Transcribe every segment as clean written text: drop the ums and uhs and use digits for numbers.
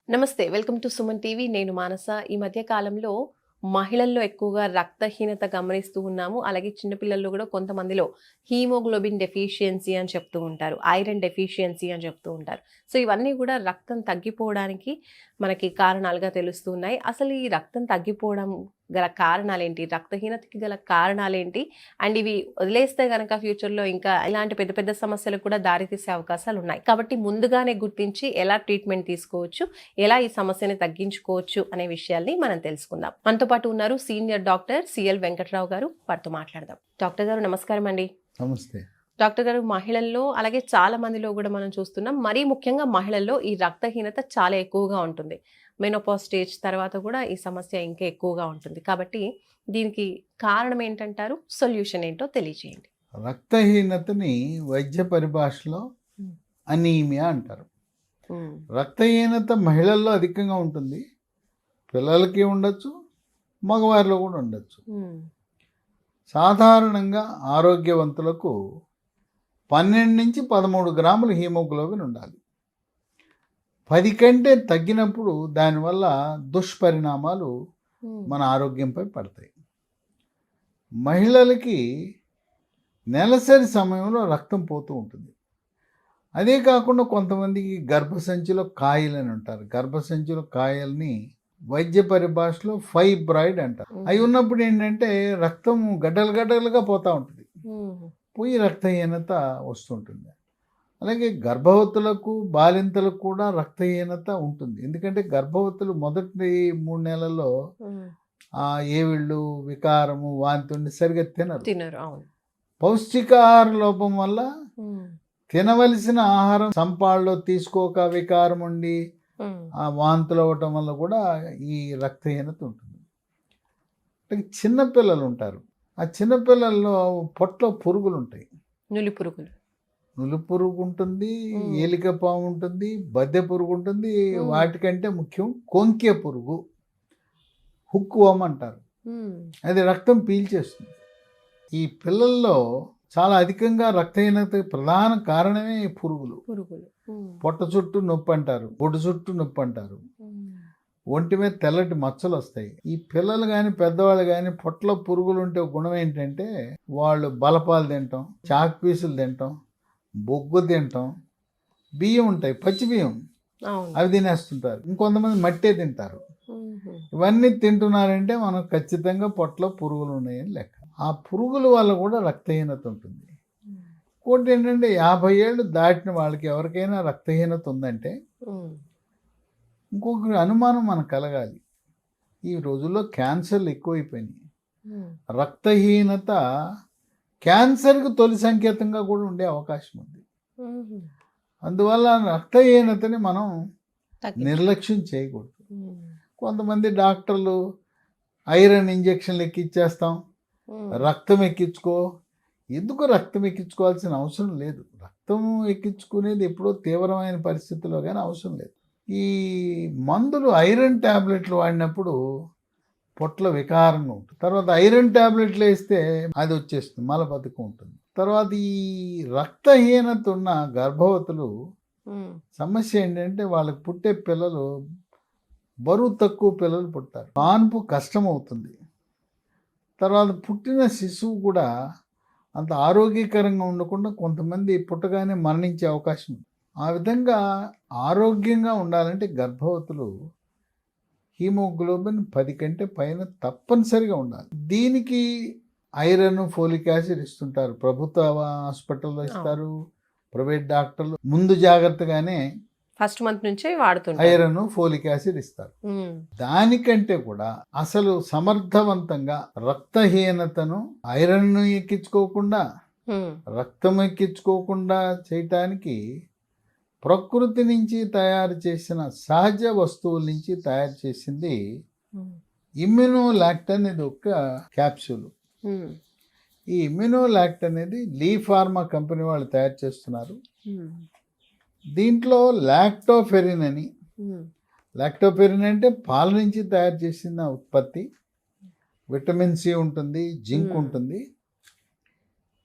నమస్తే. Welcome to Suman TV. నేను మానస. ఈ మధ్య కాలంలో మహిళల్లో ఎక్కువగా రక్తహీనత గమనిస్తూ ఉన్నాము. అలాగే చిన్న పిల్లల్లో కూడా కొంతమందిలో హీమోగ్లోబిన్ డెఫిషియన్సీ అని చెప్తూ ఉంటారు. ఐరన్ డెఫిషియన్సీ అని చెప్తూ ఉంటారు. సో ఇవన్నీ కూడా రక్తం తగ్గిపోవడానికి మనకి కారణాలుగా తెలుస్తూ ఉన్నాయి. అసలు ఈ రక్తం తగ్గిపోవడం గల కారణాలేంటి? రక్తహీనతకి గల కారణాలేంటి? అండ్ ఇవి వదిలేస్తే గనక ఫ్యూచర్‌లో ఇంకా ఇలాంటి పెద్ద పెద్ద సమస్యలకు కూడా దారితీసే అవకాశాలున్నాయి. కాబట్టి ముందుగానే గుర్తించి ఎలా ట్రీట్మెంట్ తీసుకోవచ్చు, ఎలా ఈ సమస్యని తగ్గించుకోవచ్చు అనే విషయాల్ని మనం తెలుసుకుందాం. మనతో పాటు ఉన్నారు సీనియర్ డాక్టర్ సిఎల్ వెంకట్రావు గారు. వారితో మాట్లాడదాం. డాక్టర్ గారు నమస్కారం అండి. నమస్తే. డాక్టర్ గారు, మహిళల్లో అలాగే చాలా మందిలో కూడా మనం చూస్తున్నాం. మరీ ముఖ్యంగా మహిళల్లో ఈ రక్తహీనత చాలా ఎక్కువగా ఉంటుంది. మెనోపాజ్ స్టేజ్ తర్వాత కూడా ఈ సమస్య ఇంకా ఎక్కువగా ఉంటుంది. కాబట్టి దీనికి కారణం ఏంటంటారు? సొల్యూషన్ ఏంటో తెలియజేయండి. రక్తహీనతని వైద్య పరిభాషలో హ్మ్. అనీమియా అంటారు. హ్మ్. రక్తహీనత మహిళల్లో అధికంగా ఉంటుంది. పిల్లలకి ఉండొచ్చు, మగవారిలో కూడా ఉండొచ్చు. హ్మ్. సాధారణంగా ఆరోగ్యవంతులకు 12 నుంచి 13 గ్రాముల హీమోగ్లోబిన్ ఉండాలి. 10 కంటే తగ్గినప్పుడు దానివల్ల దుష్పరిణామాలు హ్మ్. మన ఆరోగ్యంపై పడతాయి. మహిళలకి నెలసరి సమయంలో రక్తం పోతూ ఉంటుంది. అదే కాకుండా కొంతమందికి గర్భసంచిలో కాయలని ఉంటారు. గర్భసంచిలో కాయల్ని వైద్య పరిభాషలో ఫైబ్రాయిడ్ అంటారు. అవి ఉన్నప్పుడు ఏంటంటే రక్తం గడ్డలు గడ్డలుగా పోతూ ఉంటుంది. హ్మ్. పోయి రక్తహీనత వస్తుంటుంది. అలాగే గర్భవతులకు బాలింతలకు కూడా రక్తహీనత ఉంటుంది. ఎందుకంటే గర్భవతులు మొదటి 3 నెలల్లో హ్మ్. ఏవిళ్ళు, వికారము, వాంతి ఉండి సరిగా తినరు. అవును. పౌష్టికాహార లోపం వల్ల హ్మ్. తినవలసిన ఆహారం సంపాళ్ళలో తీసుకోక వికారం ఉండి హ్మ్. ఆ వాంతులు అవ్వటం వల్ల కూడా ఈ రక్తహీనత ఉంటుంది. చిన్నపిల్లలు ఉంటారు. ఆ చిన్నపిల్లల్లో పొట్టలో పురుగులు ఉంటాయి. నులి పురుగులు. నులు పురుగు ఉంటుంది, హ్మ్. ఏలిక పాము ఉంటుంది, బద్దె పురుగు ఉంటుంది. హ్మ్. వాటికంటే ముఖ్యం కొంకె పురుగు, హుక్ వర్మ్ అంటారు. హ్మ్. అది రక్తం పీల్చేస్తుంది. ఈ పిల్లల్లో చాలా అధికంగా రక్తహీనత ప్రధాన కారణమే ఈ పురుగులు. పురుగులు. హ్మ్. పొట్ట చుట్టూ నొప్పి అంటారు, బొడ్డు చుట్టూ నొప్పి అంటారు, హ్మ్. ఒంటి మీద తెల్లటి మచ్చలు వస్తాయి. ఈ పిల్లలు కానీ పెద్దవాళ్ళు కానీ పొట్టలో పురుగులు ఉంటే ఒక గుణం ఏంటంటే వాళ్ళు బలపాలు తింటాం, చాక్ పీసులు తింటాం, బొగ్గు తింటాం, బియ్యం ఉంటాయి పచ్చి బియ్యం, అవును. అవి తినేస్తుంటారు. ఇంకొంతమంది మట్టే తింటారు. హుహు. ఇవన్నీ తింటున్నారంటే మనం ఖచ్చితంగా పొట్టలో పురుగులు ఉన్నాయని లెక్క. ఆ పురుగుల వల్ల కూడా రక్తహీనత ఉంటుంది. హ్మ్. ఇంకోటి ఏంటంటే 50 ఏళ్ళు దాటిన వాళ్ళకి ఎవరికైనా రక్తహీనత ఉందంటే హ్మ్. ఇంకొక అనుమానం మనకు కలగాలి. ఈ రోజుల్లో క్యాన్సర్లు ఎక్కువైపోయినాయి. హ్మ్. రక్తహీనత క్యాన్సర్కి తొలి సంకేతంగా కూడా ఉండే అవకాశం ఉంది. హుహు. అందువల్ల రక్తహీనతని మనం తగ్గించు. నిర్లక్ష్యం చేయకూడదు. హ్మ్. కొంతమంది డాక్టర్లు ఐరన్ ఇంజెక్షన్లు ఎక్కిచ్చేస్తాం, హ్మ్. రక్తం ఎక్కించుకో. ఎందుకు రక్తం ఎక్కించుకోవాల్సిన అవసరం లేదు. రక్తం ఎక్కించుకునేది ఎప్పుడో తీవ్రమైన పరిస్థితుల్లో కానీ అవసరం లేదు. ఈ మందులు ఐరన్ ట్యాబ్లెట్లు వాడినప్పుడు పొట్టలో వికారంగా ఉంటుంది. తర్వాత ఐరన్ ట్యాబ్లెట్లు వేస్తే అది వచ్చేస్తుంది, మలబద్ధకం ఉంటుంది. తర్వాత ఈ రక్తహీనత ఉన్న గర్భవతులు హ్మ్. సమస్య ఏంటంటే వాళ్ళకి పుట్టే పిల్లలు బరువు తక్కువ పిల్లలు పుడతారు. కాన్పు కష్టం అవుతుంది. తర్వాత పుట్టిన శిశువు కూడా అంత ఆరోగ్యకరంగా ఉండకుండా కొంతమంది పుట్టగానే మరణించే అవకాశం ఉంది. ఆ విధంగా ఆరోగ్యంగా ఉండాలంటే గర్భవతులు హీమోగ్లోబిన్ 10 కంటే పైన తప్పనిసరిగా ఉండాలి. దీనికి ఐరన్, ఫోలిక్ యాసిడ్ ఇస్తుంటారు. ప్రభుత్వ హాస్పిటల్లో ఇస్తారు, ప్రైవేట్ డాక్టర్లు ముందు జాగ్రత్తగానే ఫస్ట్ మంత్ నుంచే వాడుతుంటారు. ఐరన్, ఫోలిక్ యాసిడ్ ఇస్తారు. హ్మ్. దానికంటే కూడా అసలు సమర్థవంతంగా రక్తహీనతను ఐరన్ ఎక్కించుకోకుండా, హ్మ్. రక్తం ఎక్కించుకోకుండా చేయటానికి ప్రకృతి నుంచి తయారు చేసిన సహజ వస్తువుల నుంచి తయారు చేసింది హ్మ్. ఇమ్యునోలాక్ట్ అనేది ఒక క్యాప్సూల్. హ్మ్. ఈ ఇమ్యునోలాక్ట్ అనేది లీ ఫార్మా కంపెనీ వాళ్ళు తయారు చేస్తున్నారు. హ్మ్. దీంట్లో లాక్టోఫెరిన్ అని, హ్మ్. లాక్టోఫెరిన్ అంటే పాల నుంచి తయారు చేసిన ఉత్పత్తి. విటమిన్ సి ఉంటుంది, జింక్ హ్మ్. ఉంటుంది.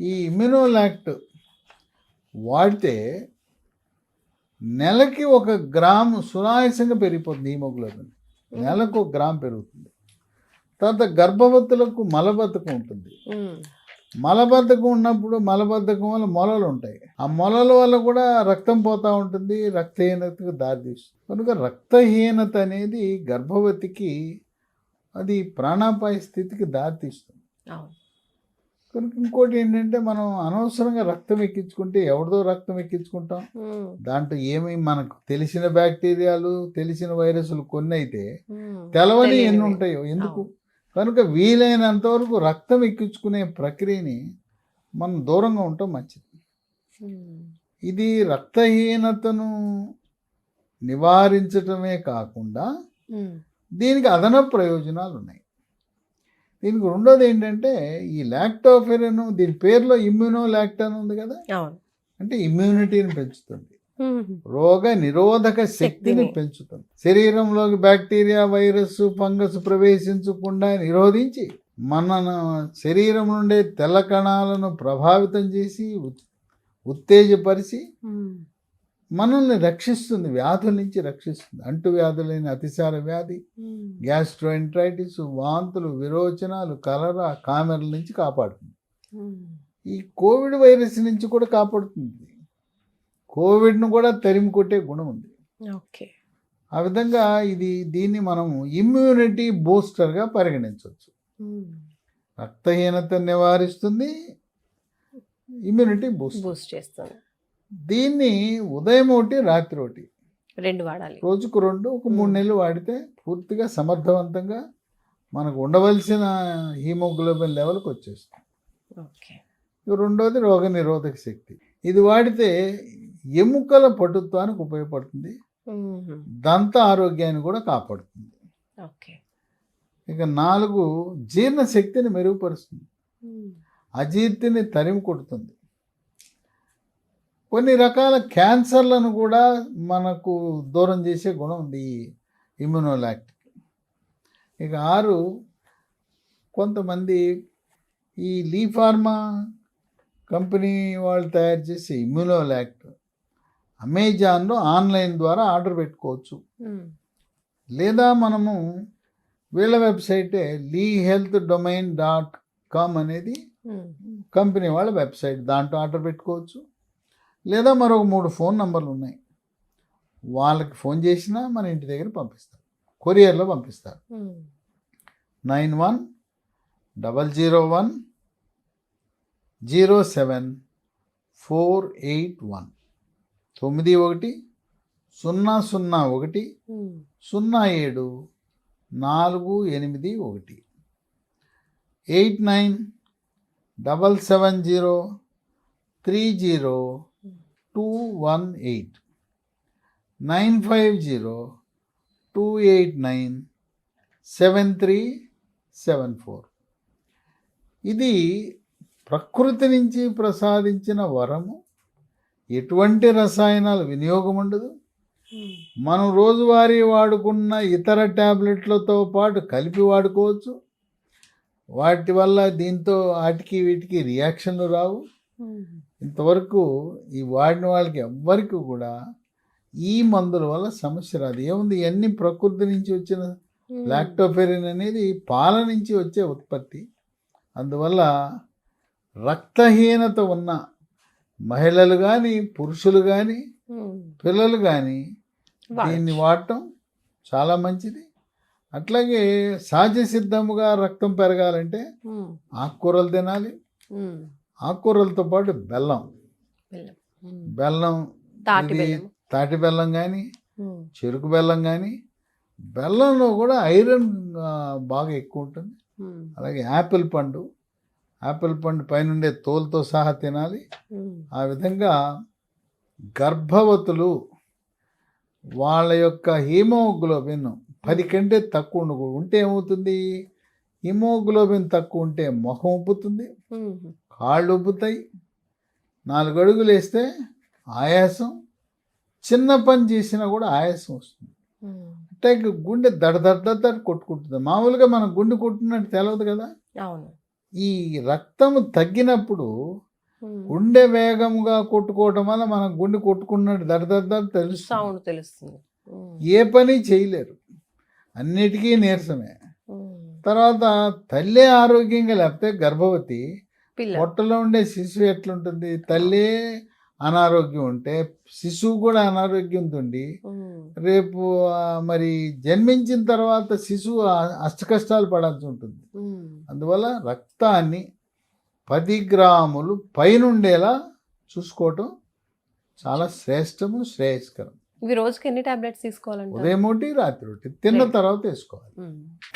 ఈ ఇమ్యునోలాక్ట్ వాడితే నెలకి 1 గ్రాము సునాయాసంగా పెరిగిపోతుంది హీమోగ్లోబిన్. నెలకు 1 గ్రాము పెరుగుతుంది. తర్వాత గర్భవతులకు మలబద్ధకం ఉంటుంది. మలబద్ధకం ఉన్నప్పుడు మలబద్ధకం వల్ల మొలలు ఉంటాయి. ఆ మొలల వల్ల కూడా రక్తం పోతూ ఉంటుంది, రక్తహీనతకు దారితీస్తుంది. కనుక రక్తహీనత అనేది గర్భవతికి అది ప్రాణాపాయ స్థితికి దారితీస్తుంది. అవును. కనుక ఇంకోటి ఏంటంటే మనం అనవసరంగా రక్తం ఎక్కించుకుంటే ఎవరిదో రక్తం ఎక్కించుకుంటాం. దాంట్లో ఏమి మనకు తెలిసిన బ్యాక్టీరియాలు, తెలిసిన వైరస్లు కొన్ని అయితే తెలవని ఎన్ని ఉంటాయో ఎందుకు. కనుక వీలైనంత వరకు రక్తం ఎక్కించుకునే ప్రక్రియని మనం దూరంగా ఉండటం మంచిది. ఇది రక్తహీనతను నివారించటమే కాకుండా దీనికి అదనపు ప్రయోజనాలు ఉన్నాయి. దీనికి రెండోది ఏంటంటే ఈ లాక్టోఫెరిన్, దీని పేరులో ఇమ్యూనో లాక్టన్ ఉంది కదా, అంటే ఇమ్యూనిటీని పెంచుతుంది, రోగ నిరోధక శక్తిని పెంచుతుంది, శరీరంలోకి బ్యాక్టీరియా, వైరస్, ఫంగస్ ప్రవేశించకుండా నిరోధించి మన శరీరం నుండే తెల్ల కణాలను ప్రభావితం చేసి ఉత్తేజపరిచి మనల్ని రక్షిస్తుంది, వ్యాధుల నుంచి రక్షిస్తుంది. అంటువ్యాధులైన అతిసార వ్యాధి, గ్యాస్ట్రోఎంట్రైటిస్, వాంతులు, విరోచనాలు, కలరా, కామెర్ల నుంచి కాపాడుతుంది. ఈ కోవిడ్ వైరస్ నుంచి కూడా కాపాడుతుంది. కోవిడ్ను కూడా తరిమి కొట్టే గుణం ఉంది. ఆ విధంగా దీన్ని మనం ఇమ్యూనిటీ బూస్టర్గా పరిగణించవచ్చు. రక్తహీనత నివారిస్తుంది, ఇమ్యూనిటీ బూస్ట్ చేస్తుంది. దీన్ని ఉదయం ఒకటి, రాత్రి ఒకటి, 2 వాడాలి. రోజుకు 2, ఒక 3 నెలలు వాడితే పూర్తిగా సమర్థవంతంగా మనకు ఉండవలసిన హీమోగ్లోబిన్ లెవెల్కి వచ్చేస్తుంది. రెండోది రోగ నిరోధక శక్తి. ఇది వాడితే ఎముకల పటుత్వానికి ఉపయోగపడుతుంది, దంత ఆరోగ్యాన్ని కూడా కాపాడుతుంది. ఇక 4 జీర్ణశక్తిని మెరుగుపరుస్తుంది, అజీర్తిని తరిమి కొడుతుంది, కొన్ని రకాల క్యాన్సర్లను కూడా మనకు దూరం చేసే గుణం ఉంది ఈ ఇమ్యునోలాక్టిక్. ఇక 6 కొంతమంది ఈ లీ ఫార్మా కంపెనీ వాళ్ళు తయారు చేసే ఇమ్యునోలాక్ట్ అమెజాన్లో ఆన్లైన్ ద్వారా ఆర్డర్ పెట్టుకోవచ్చు, లేదా మనము వీళ్ళ వెబ్సైటే lehealthdomain.com అనేది కంపెనీ వాళ్ళ వెబ్సైట్, దాంట్లో ఆర్డర్ పెట్టుకోవచ్చు. లేదా మరొక 3 ఫోన్ నంబర్లు ఉన్నాయి, వాళ్ళకి ఫోన్ చేసినా మన ఇంటి దగ్గర పంపిస్తారు, కొరియర్లో పంపిస్తారు. 9100107481 9100010748 8977030218 9502897374. ఇది ప్రకృతి నుంచి ప్రసాదించిన వరము. ఎటువంటి రసాయనాల వినియోగం ఉండదు. మనం రోజువారీ వాడుకున్న ఇతర ట్యాబ్లెట్లతో పాటు కలిపి వాడుకోవచ్చు. వాటి వల్ల దీంతో వాటికి వీటికి రియాక్షన్లు రావు. ఇంతవరకు ఈ వాడిన వాళ్ళకి ఎవ్వరికి కూడా ఈ మందుల వల్ల సమస్య రాదు. ఏముంది, ఇవన్నీ ప్రకృతి నుంచి వచ్చిన లాక్టోఫెరిన్ అనేది పాల నుంచి వచ్చే ఉత్పత్తి. అందువల్ల రక్తహీనత ఉన్న మహిళలు కానీ, పురుషులు కానీ, పిల్లలు కానీ దీన్ని వాడటం చాలా మంచిది. అట్లాగే సహజ సిద్ధముగా రక్తం పెరగాలంటే ఆకుకూరలు తినాలి. ఆకుకూరలతో పాటు బెల్లం, తాటి బెల్లం కానీ, చెరుకు బెల్లం కానీ, బెల్లంలో కూడా ఐరన్ బాగా ఎక్కువ ఉంటుంది. అలాగే యాపిల్ పండు పైనుండే తోలుతో సహా తినాలి. ఆ విధంగా గర్భవతులు వాళ్ళ యొక్క హీమోగ్లోబిన్ 10 కంటే తక్కువ ఉంటే ఏమవుతుంది, హిమోగ్లోబిన్ తక్కువ ఉంటే ముఖం ఉబ్బుతుంది, కాళ్ళు ఉబ్బుతాయి, 4 అడుగులు వేస్తే ఆయాసం, చిన్న పని చేసినా కూడా ఆయాసం వస్తుంది. అంటే గుండె దడ కొట్టుకుంటుంది. మామూలుగా మనం గుండె కొట్టుకున్నట్టు తెలవదు కదా. ఈ రక్తము తగ్గినప్పుడు గుండె వేగంగా కొట్టుకోవటం వల్ల మన గుండె కొట్టుకున్నట్టు దడదడ తెలుస్తుంది. సౌండ్ తెలుస్తుంది. ఏ పని చేయలేరు, అన్నిటికీ నీరసమే. తర్వాత తల్లి ఆరోగ్యంగా లేకపోతే గర్భవతి పిల్ల పొట్టలో ఉండే శిశువు ఎట్లుంటుంది? తల్లి అనారోగ్యం ఉంటే శిశువు కూడా అనారోగ్యంతో ఉండి రేపు మరి జన్మించిన తర్వాత శిశువు అష్టకష్టాలు పడాల్సి ఉంటుంది. అందువల్ల రక్తాన్ని 10 గ్రాములు పైనుండేలా చూసుకోవటం చాలా శ్రేష్టము, శ్రేయస్కరం. ఇవి రోజుకి ఎన్ని టాబ్లెట్స్ తీసుకోవాలంటే? ఉదయం ఒకటి, రాత్రి ఒకటి, తిన్న తర్వాత వేసుకోవాలి.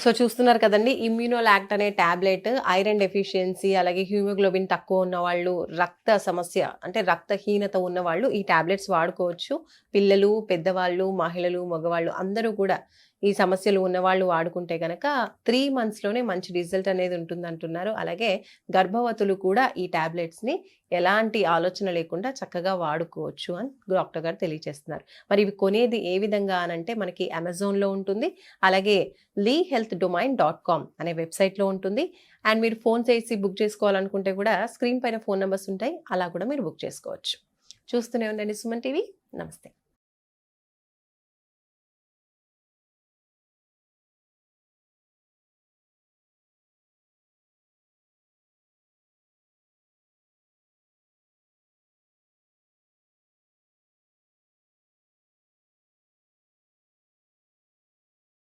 సో చూస్తున్నారు కదండి, ఇమ్యూనోలాక్ట్ అనే టాబ్లెట్ ఐరన్ డెఫిషియన్సీ అలాగే హ్యూమోగ్లోబిన్ తక్కువ ఉన్న వాళ్ళు, రక్త సమస్య అంటే రక్తహీనత ఉన్న వాళ్ళు ఈ టాబ్లెట్స్ వాడుకోవచ్చు. పిల్లలు, పెద్దవాళ్ళు, మహిళలు, మగవాళ్ళు అందరూ కూడా ఈ సమస్యలు ఉన్నవాళ్ళు వాడుకుంటే కనుక 3 monthsలోనే మంచి రిజల్ట్ అనేది ఉంటుంది అంటున్నారు. అలాగే గర్భవతులు కూడా ఈ టాబ్లెట్స్ని ఎలాంటి ఆలోచన లేకుండా చక్కగా వాడుకోవచ్చు అని డాక్టర్ గారు తెలియజేస్తున్నారు. మరి ఇవి కొనేది ఏ విధంగా అనంటే మనకి అమెజాన్లో ఉంటుంది, అలాగే lehealthdomain.com అనే వెబ్సైట్లో ఉంటుంది. అండ్ మీరు ఫోన్ చేసి బుక్ చేసుకోవాలనుకుంటే కూడా స్క్రీన్ పైన ఫోన్ నెంబర్స్ ఉంటాయి, అలా కూడా మీరు బుక్ చేసుకోవచ్చు. చూస్తూనే ఉండండి సుమన్ టీవీ. నమస్తే.